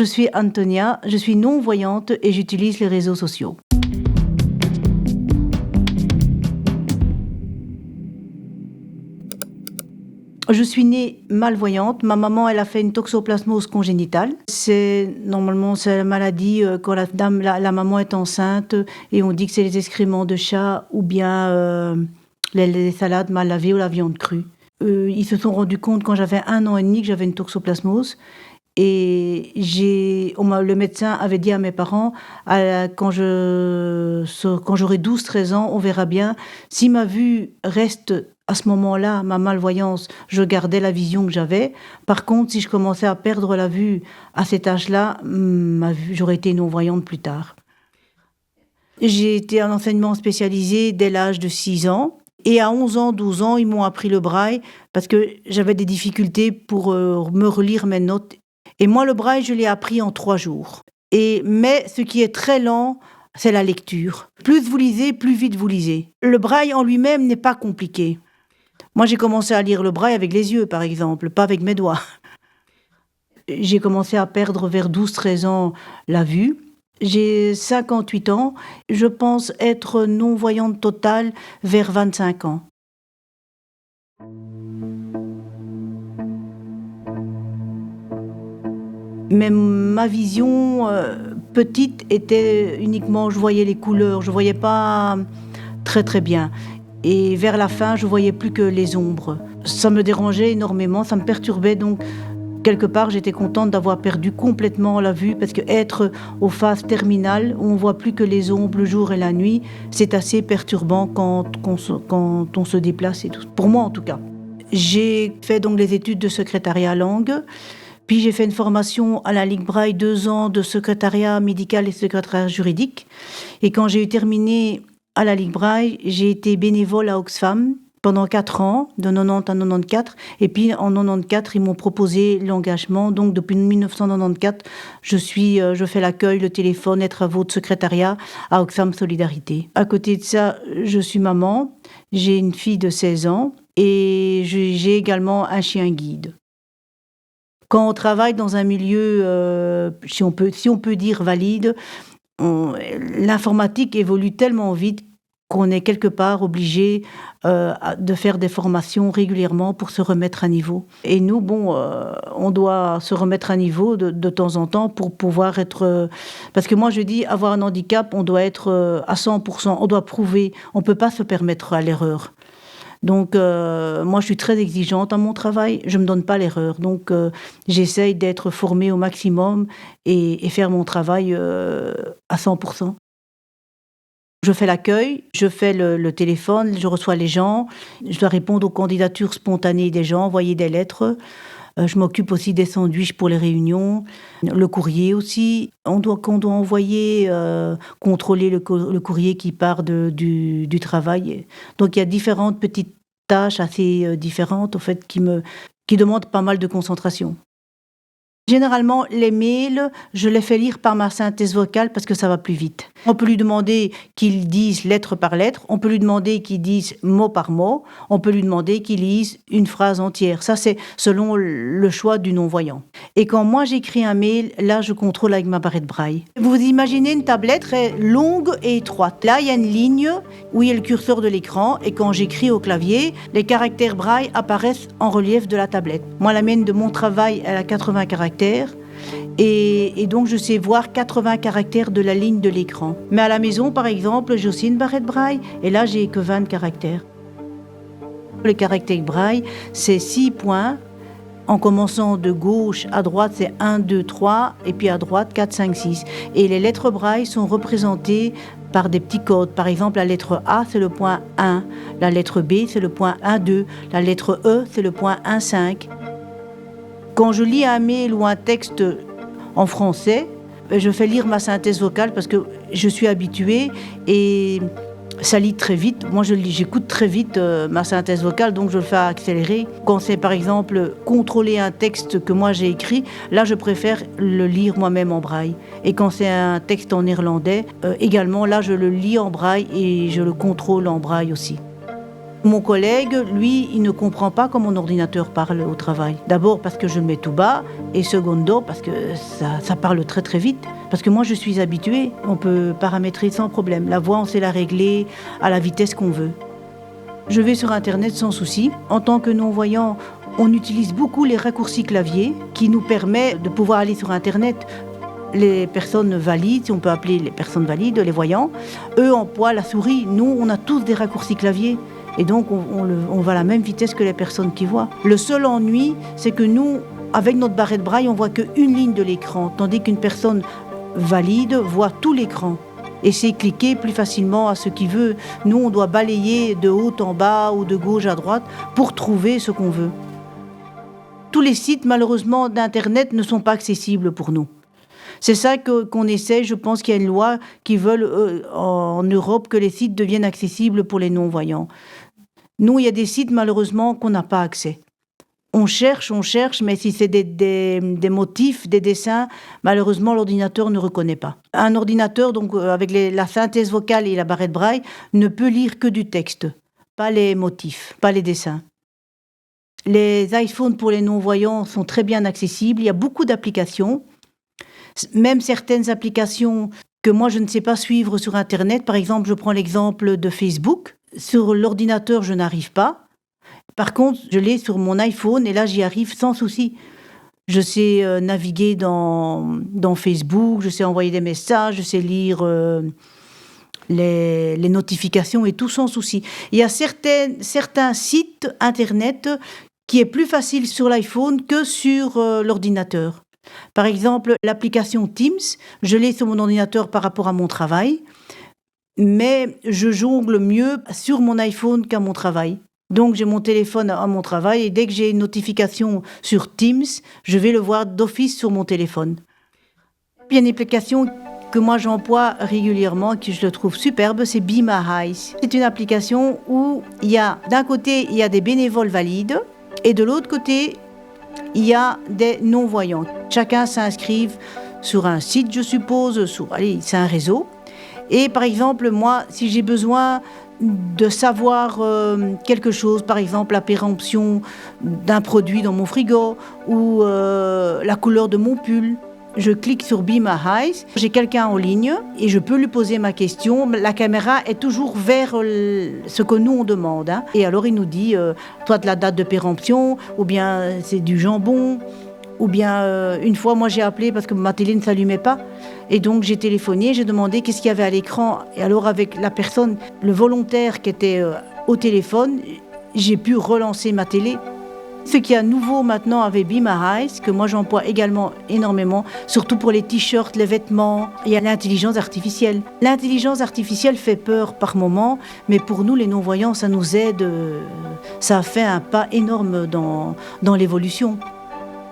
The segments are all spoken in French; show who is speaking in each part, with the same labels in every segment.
Speaker 1: Je suis Antonia, je suis non-voyante et j'utilise les réseaux sociaux. Je suis née malvoyante. Ma maman, elle a fait une toxoplasmose congénitale. Normalement, c'est la maladie quand la maman est enceinte et on dit que c'est les excréments de chat ou bien les salades mal lavées ou la viande crue. Ils se sont rendus compte quand j'avais 1 an et demi que j'avais une toxoplasmose. Et le médecin avait dit à mes parents, quand j'aurai 12-13 ans, on verra bien. Si ma vue reste à ce moment-là, ma malvoyance, je gardais la vision que j'avais. Par contre, si je commençais à perdre la vue à cet âge-là, j'aurais été non-voyante plus tard. J'ai été en enseignement spécialisé dès l'âge de 6 ans. Et à 11 ans, 12 ans, ils m'ont appris le braille parce que j'avais des difficultés pour me relire mes notes. Et moi, le braille, je l'ai appris en 3 jours. Mais ce qui est très lent, c'est la lecture. Plus vous lisez, plus vite vous lisez. Le braille en lui-même n'est pas compliqué. Moi, j'ai commencé à lire le braille avec les yeux, par exemple, pas avec mes doigts. J'ai commencé à perdre vers 12-13 ans la vue. J'ai 58 ans. Je pense être non-voyante totale vers 25 ans. Mais ma vision petite était uniquement, je voyais les couleurs, je voyais pas très très bien. Et vers la fin, je voyais plus que les ombres. Ça me dérangeait énormément, ça me perturbait, donc quelque part j'étais contente d'avoir perdu complètement la vue parce que être aux phases terminales où on voit plus que les ombres le jour et la nuit, c'est assez perturbant quand on se déplace et tout. Pour moi en tout cas. J'ai fait donc les études de secrétariat langue. Puis j'ai fait une formation à la Ligue Braille, 2 ans de secrétariat médical et secrétariat juridique. Et quand j'ai eu terminé à la Ligue Braille, j'ai été bénévole à Oxfam pendant 4 ans, de 90 à 94. Et puis en 94, ils m'ont proposé l'engagement. Donc depuis 1994, je fais l'accueil, le téléphone, les travaux de secrétariat à Oxfam Solidarité. À côté de ça, je suis maman. J'ai une fille de 16 ans et j'ai également un chien guide. Quand on travaille dans un milieu, si on peut dire valide, l'informatique évolue tellement vite qu'on est quelque part obligé de faire des formations régulièrement pour se remettre à niveau. Et nous, on doit se remettre à niveau de temps en temps pour pouvoir être... parce que moi, je dis, avoir un handicap, on doit être à 100%, on doit prouver, on ne peut pas se permettre à l'erreur. Donc, moi, je suis très exigeante à mon travail. Je ne me donne pas l'erreur. Donc, j'essaye d'être formée au maximum et faire mon travail à 100%. Je fais l'accueil, je fais le téléphone, je reçois les gens. Je dois répondre aux candidatures spontanées des gens, envoyer des lettres. Je m'occupe aussi des sandwichs pour les réunions, le courrier aussi. On doit envoyer, contrôler le courrier qui part du travail. Donc il y a différentes petites tâches assez différentes, au fait, qui demandent pas mal de concentration. Généralement, les mails, je les fais lire par ma synthèse vocale parce que ça va plus vite. On peut lui demander qu'il dise lettre par lettre, on peut lui demander qu'il dise mot par mot, on peut lui demander qu'il lise une phrase entière. Ça, c'est selon le choix du non-voyant. Et quand moi j'écris un mail, là, je contrôle avec ma barrette braille. Vous imaginez une tablette très longue et étroite. Là, il y a une ligne où il y a le curseur de l'écran et quand j'écris au clavier, les caractères braille apparaissent en relief de la tablette. Moi, la mienne de mon travail, elle a 80 caractères. Et donc, je sais voir 80 caractères de la ligne de l'écran. Mais à la maison, par exemple, j'ai aussi une barrette braille et là, j'ai que 20 caractères. Les caractères braille, c'est 6 points. En commençant de gauche à droite, c'est 1, 2, 3, et puis à droite, 4, 5, 6. Et les lettres braille sont représentées par des petits codes. Par exemple, la lettre A, c'est le point 1. La lettre B, c'est le point 1, 2. La lettre E, c'est le point 1, 5. Quand je lis un mail ou un texte en français, je fais lire ma synthèse vocale parce que je suis habituée et ça lit très vite. Moi, j'écoute très vite ma synthèse vocale, donc je le fais accélérer. Quand c'est, par exemple, contrôler un texte que moi j'ai écrit, là, je préfère le lire moi-même en braille. Et quand c'est un texte en néerlandais, également, là, je le lis en braille et je le contrôle en braille aussi. Mon collègue, lui, il ne comprend pas quand mon ordinateur parle au travail. D'abord parce que je le mets tout bas et secondo parce que ça parle très très vite. Parce que moi je suis habituée, on peut paramétrer sans problème. La voix, on sait la régler à la vitesse qu'on veut. Je vais sur Internet sans souci. En tant que non-voyant, on utilise beaucoup les raccourcis clavier qui nous permettent de pouvoir aller sur Internet. Les personnes valides, si on peut appeler les personnes valides, les voyants, eux emploient la souris. Nous, on a tous des raccourcis clavier. Et donc, on va à la même vitesse que les personnes qui voient. Le seul ennui, c'est que nous, avec notre barrette braille, on voit qu'une ligne de l'écran, tandis qu'une personne valide voit tout l'écran. Et c'est cliquer plus facilement à ce qu'il veut. Nous, on doit balayer de haut en bas ou de gauche à droite pour trouver ce qu'on veut. Tous les sites, malheureusement, d'Internet ne sont pas accessibles pour nous. C'est ça qu'on essaie. Je pense qu'il y a une loi qui veut en Europe que les sites deviennent accessibles pour les non-voyants. Nous, il y a des sites, malheureusement, qu'on n'a pas accès. On cherche, mais si c'est des motifs, des dessins, malheureusement, l'ordinateur ne reconnaît pas. Un ordinateur, donc, avec la synthèse vocale et la barrette braille, ne peut lire que du texte, pas les motifs, pas les dessins. Les iPhones pour les non-voyants sont très bien accessibles. Il y a beaucoup d'applications, même certaines applications que moi, je ne sais pas suivre sur Internet. Par exemple, je prends l'exemple de Facebook. Sur l'ordinateur, je n'arrive pas. Par contre, je l'ai sur mon iPhone et là, j'y arrive sans souci. Je sais naviguer dans Facebook, je sais envoyer des messages, je sais lire les notifications et tout sans souci. Il y a certains sites Internet qui est plus facile sur l'iPhone que sur l'ordinateur. Par exemple, l'application Teams, je l'ai sur mon ordinateur par rapport à mon travail, mais je jongle mieux sur mon iPhone qu'à mon travail. Donc, j'ai mon téléphone à mon travail et dès que j'ai une notification sur Teams, je vais le voir d'office sur mon téléphone. Il y a une application que moi j'emploie régulièrement, que je le trouve superbe, c'est Be My Eyes. C'est une application où d'un côté, il y a des bénévoles valides et de l'autre côté, il y a des non-voyants. Chacun s'inscrive sur un site, je suppose, c'est un réseau. Et par exemple, moi, si j'ai besoin de savoir quelque chose, par exemple la péremption d'un produit dans mon frigo ou la couleur de mon pull, je clique sur Be My Eyes, j'ai quelqu'un en ligne et je peux lui poser ma question. La caméra est toujours vers ce que nous on demande. Hein. Et alors il nous dit, toi de la date de péremption, ou bien c'est du jambon, ou bien une fois moi j'ai appelé parce que ma télé ne s'allumait pas. Et donc j'ai téléphoné, j'ai demandé qu'est-ce qu'il y avait à l'écran. Et alors avec la personne, le volontaire qui était au téléphone, j'ai pu relancer ma télé. Ce qui est nouveau maintenant avec Be My Eyes, que moi j'emploie également énormément, surtout pour les t-shirts, les vêtements, il y a l'intelligence artificielle. L'intelligence artificielle fait peur par moment, mais pour nous les non-voyants, ça nous aide, ça a fait un pas énorme dans l'évolution.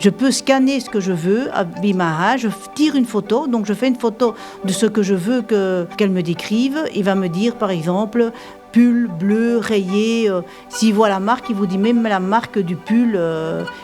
Speaker 1: Je peux scanner ce que je veux à Be My Eyes, je tire une photo, donc je fais une photo de ce que je veux qu'elle me décrive. Il va me dire par exemple pull bleu rayé. S'il voit la marque, il vous dit même la marque du pull.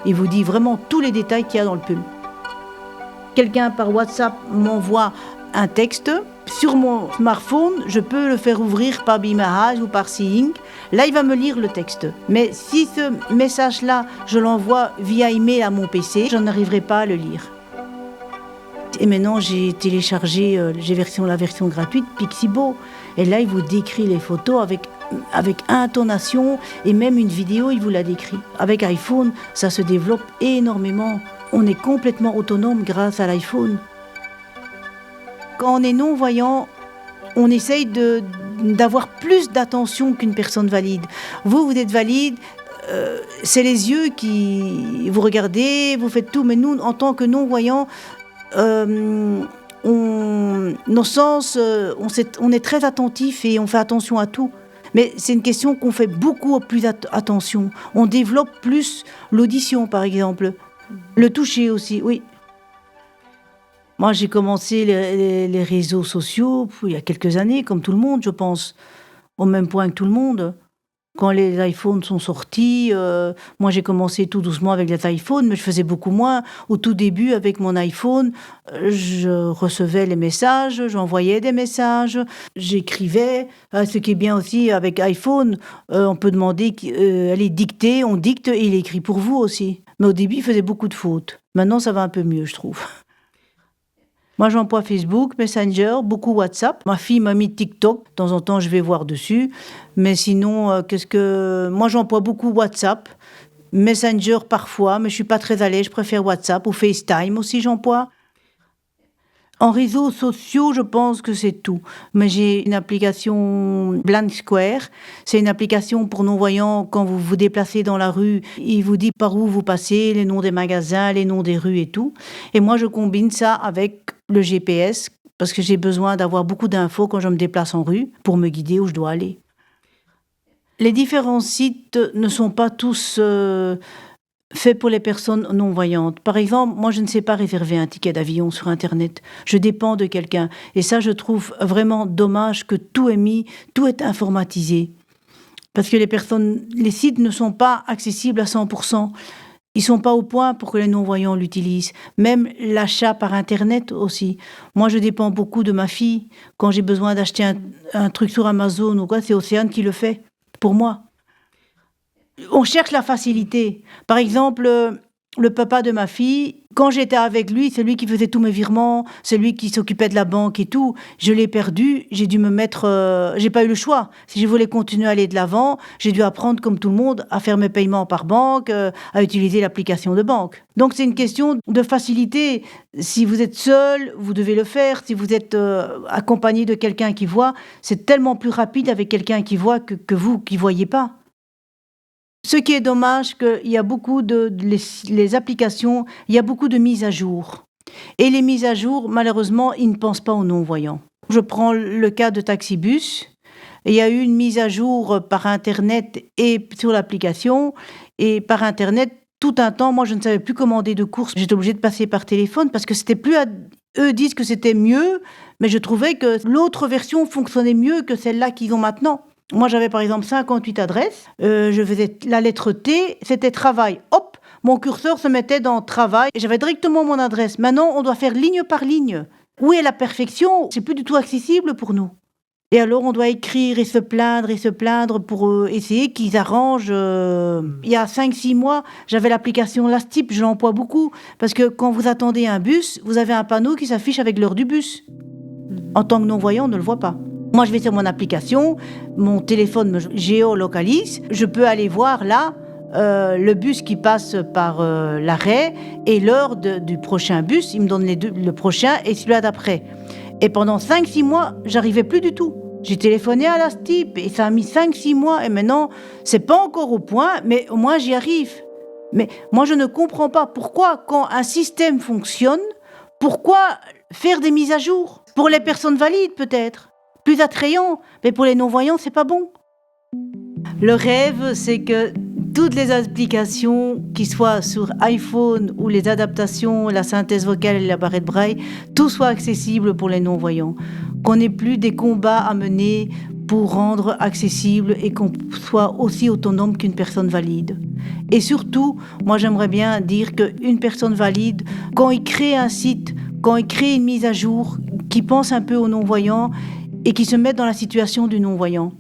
Speaker 1: Il vous dit vraiment tous les détails qu'il y a dans le pull. Quelqu'un par WhatsApp m'envoie un texte. Sur mon smartphone, je peux le faire ouvrir par Be My Eyes ou par Seeing. Là, il va me lire le texte. Mais si ce message-là, je l'envoie via email à mon PC, je n'arriverai pas à le lire. Et maintenant, j'ai téléchargé la version gratuite, Pixibo. Et là, il vous décrit les photos avec intonation et même une vidéo, il vous la décrit. Avec iPhone, ça se développe énormément. On est complètement autonome grâce à l'iPhone. Quand on est non-voyant, on essaye d'avoir plus d'attention qu'une personne valide. Vous êtes valide, c'est les yeux qui vous regardez, vous faites tout. Mais nous, en tant que non-voyants, nos sens, on est très attentif et on fait attention à tout. Mais c'est une question qu'on fait beaucoup plus attention. On développe plus l'audition, par exemple. Le toucher aussi, oui. Moi, j'ai commencé les réseaux sociaux il y a quelques années, comme tout le monde, je pense. Au même point que tout le monde. Quand les iPhones sont sortis, moi j'ai commencé tout doucement avec les iPhones, mais je faisais beaucoup moins. Au tout début, avec mon iPhone, je recevais les messages, j'envoyais des messages, j'écrivais. Ce qui est bien aussi avec iPhone, on peut demander, allez, dicter, on dicte et il écrit pour vous aussi. Mais au début, il faisait beaucoup de fautes. Maintenant, ça va un peu mieux, je trouve. Moi, j'emploie Facebook, Messenger, beaucoup WhatsApp. Ma fille m'a mis TikTok. De temps en temps, je vais voir dessus. Mais sinon, moi, j'emploie beaucoup WhatsApp. Messenger parfois, mais je suis pas très à l'aise. Je préfère WhatsApp ou FaceTime aussi, j'emploie. En réseaux sociaux, je pense que c'est tout. Mais j'ai une application Blank Square. C'est une application pour non-voyants. Quand vous vous déplacez dans la rue, il vous dit par où vous passez, les noms des magasins, les noms des rues et tout. Et moi, je combine ça avec le GPS parce que j'ai besoin d'avoir beaucoup d'infos quand je me déplace en rue pour me guider où je dois aller. Les différents sites ne sont pas tous faits pour les personnes non-voyantes. Par exemple, moi, je ne sais pas réserver un ticket d'avion sur Internet. Je dépends de quelqu'un. Et ça, je trouve vraiment dommage que tout est informatisé. Parce que les sites ne sont pas accessibles à 100%. Ils ne sont pas au point pour que les non-voyants l'utilisent. Même l'achat par Internet aussi. Moi, je dépends beaucoup de ma fille. Quand j'ai besoin d'acheter un truc sur Amazon ou quoi, c'est Océane qui le fait pour moi. On cherche la facilité. Par exemple, le papa de ma fille, quand j'étais avec lui, c'est lui qui faisait tous mes virements, c'est lui qui s'occupait de la banque et tout. Je l'ai perdu, j'ai dû me mettre... j'ai pas eu le choix. Si je voulais continuer à aller de l'avant, j'ai dû apprendre, comme tout le monde, à faire mes paiements par banque, à utiliser l'application de banque. Donc c'est une question de facilité. Si vous êtes seul, vous devez le faire. Si vous êtes accompagné de quelqu'un qui voit, c'est tellement plus rapide avec quelqu'un qui voit que vous qui voyez pas. Ce qui est dommage, qu'il y a beaucoup les applications, il y a beaucoup de mises à jour. Et les mises à jour, malheureusement, ils ne pensent pas aux non-voyants. Je prends le cas de Taxibus. Il y a eu une mise à jour par Internet et sur l'application. Et par Internet, tout un temps, moi, je ne savais plus commander de courses. J'étais obligée de passer par téléphone parce que c'était plus... Eux disent que c'était mieux, mais je trouvais que l'autre version fonctionnait mieux que celle-là qu'ils ont maintenant. Moi, j'avais par exemple 58 adresses. Je faisais la lettre T, c'était travail. Hop, mon curseur se mettait dans travail et j'avais directement mon adresse. Maintenant, on doit faire ligne par ligne. Où est la perfection ? C'est plus du tout accessible pour nous. Et alors, on doit écrire et se plaindre pour essayer qu'ils arrangent. Il y a 5-6 mois, j'avais l'application Lastip, je l'emploie beaucoup. Parce que quand vous attendez un bus, vous avez un panneau qui s'affiche avec l'heure du bus. En tant que non-voyant, on ne le voit pas. Moi, je vais sur mon application, mon téléphone me géolocalise, je peux aller voir là le bus qui passe par l'arrêt et l'heure du prochain bus. Il me donne le prochain et celui-là d'après. Et pendant 5-6 mois, j'arrivais plus du tout. J'ai téléphoné à la STIP et ça a mis 5-6 mois et maintenant, c'est pas encore au point, mais au moins j'y arrive. Mais moi, je ne comprends pas pourquoi, quand un système fonctionne, pourquoi faire des mises à jour ? Pour les personnes valides, peut-être. Plus attrayant, mais pour les non-voyants, c'est pas bon. Le rêve, c'est que toutes les applications, qui soient sur iPhone ou les adaptations, la synthèse vocale et la barrette braille, tout soit accessible pour les non-voyants. Qu'on n'ait plus des combats à mener pour rendre accessible et qu'on soit aussi autonome qu'une personne valide. Et surtout, moi j'aimerais bien dire qu'une personne valide, quand il crée un site, quand il crée une mise à jour, qui pense un peu aux non-voyants, et qui se mettent dans la situation du non-voyant.